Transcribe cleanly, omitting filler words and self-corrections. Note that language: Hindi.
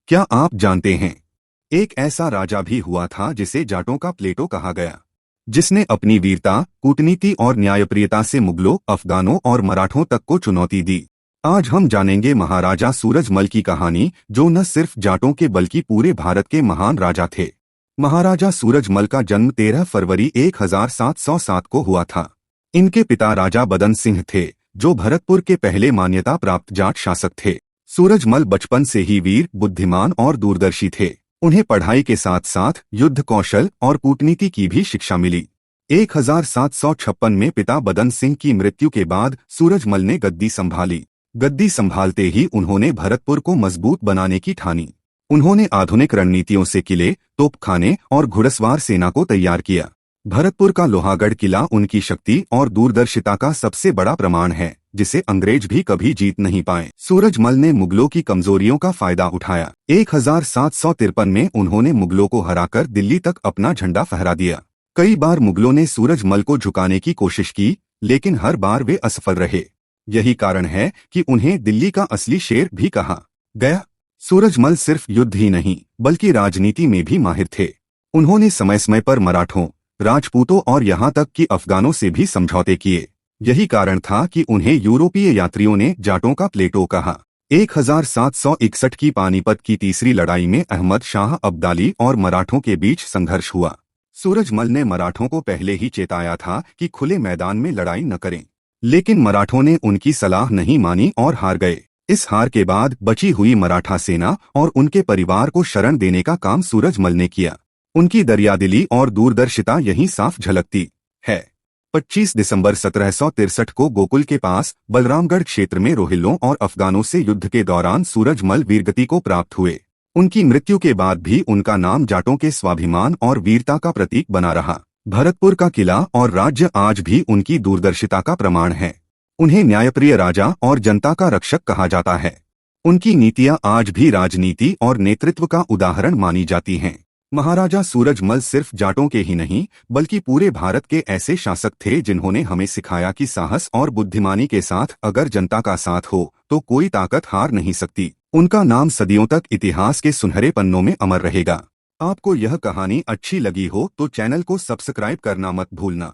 क्या आप जानते हैं, एक ऐसा राजा भी हुआ था जिसे जाटों का प्लेटो कहा गया, जिसने अपनी वीरता, कूटनीति और न्यायप्रियता से मुगलों, अफगानों और मराठों तक को चुनौती दी। आज हम जानेंगे महाराजा सूरजमल की कहानी, जो न सिर्फ जाटों के बल्कि पूरे भारत के महान राजा थे। महाराजा सूरजमल का जन्म 13 फरवरी 1707 को हुआ था। इनके पिता राजा बदन सिंह थे, जो भरतपुर के पहले मान्यता प्राप्त जाट शासक थे। सूरजमल बचपन से ही वीर, बुद्धिमान और दूरदर्शी थे। उन्हें पढ़ाई के साथ साथ युद्ध कौशल और कूटनीति की भी शिक्षा मिली। 1756 में पिता बदन सिंह की मृत्यु के बाद सूरजमल ने गद्दी संभाली। गद्दी संभालते ही उन्होंने भरतपुर को मजबूत बनाने की ठानी। उन्होंने आधुनिक रणनीतियों से किले, तोपखाने और घुड़सवार सेना को तैयार किया। भरतपुर का लोहागढ़ किला उनकी शक्ति और दूरदर्शिता का सबसे बड़ा प्रमाण है, जिसे अंग्रेज भी कभी जीत नहीं पाए। सूरजमल ने मुगलों की कमजोरियों का फायदा उठाया। 1753 में उन्होंने मुगलों को हराकर दिल्ली तक अपना झंडा फहरा दिया। कई बार मुगलों ने सूरजमल को झुकाने की कोशिश की, लेकिन हर बार वे असफल रहे। यही कारण है कि उन्हें दिल्ली का असली शेर भी कहा गया। सूरजमल सिर्फ युद्ध ही नहीं, बल्कि राजनीति में भी माहिर थे। उन्होंने समय समय पर मराठों, राजपूतों और यहाँ तक कि अफगानों से भी समझौते किए। यही कारण था कि उन्हें यूरोपीय यात्रियों ने जाटों का प्लेटो कहा। 1761 की पानीपत की तीसरी लड़ाई में अहमद शाह अब्दाली और मराठों के बीच संघर्ष हुआ। सूरजमल ने मराठों को पहले ही चेताया था कि खुले मैदान में लड़ाई न करें, लेकिन मराठों ने उनकी सलाह नहीं मानी और हार गए। इस हार के बाद बची हुई मराठा सेना और उनके परिवार को शरण देने का काम सूरजमल ने किया। उनकी दरियादिली और दूरदर्शिता यहीं साफ झलकती है। 25 दिसंबर 1763 को गोकुल के पास बलरामगढ़ क्षेत्र में रोहिल्लों और अफगानों से युद्ध के दौरान सूरजमल वीरगति को प्राप्त हुए। उनकी मृत्यु के बाद भी उनका नाम जाटों के स्वाभिमान और वीरता का प्रतीक बना रहा। भरतपुर का किला और राज्य आज भी उनकी दूरदर्शिता का प्रमाण है। उन्हें न्यायप्रिय राजा और जनता का रक्षक कहा जाता है। उनकी नीतियां आज भी राजनीति और नेतृत्व का उदाहरण मानी जाती हैं। महाराजा सूरजमल सिर्फ जाटों के ही नहीं, बल्कि पूरे भारत के ऐसे शासक थे जिन्होंने हमें सिखाया कि साहस और बुद्धिमानी के साथ अगर जनता का साथ हो तो कोई ताकत हार नहीं सकती। उनका नाम सदियों तक इतिहास के सुनहरे पन्नों में अमर रहेगा। आपको यह कहानी अच्छी लगी हो तो चैनल को सब्सक्राइब करना मत भूलना।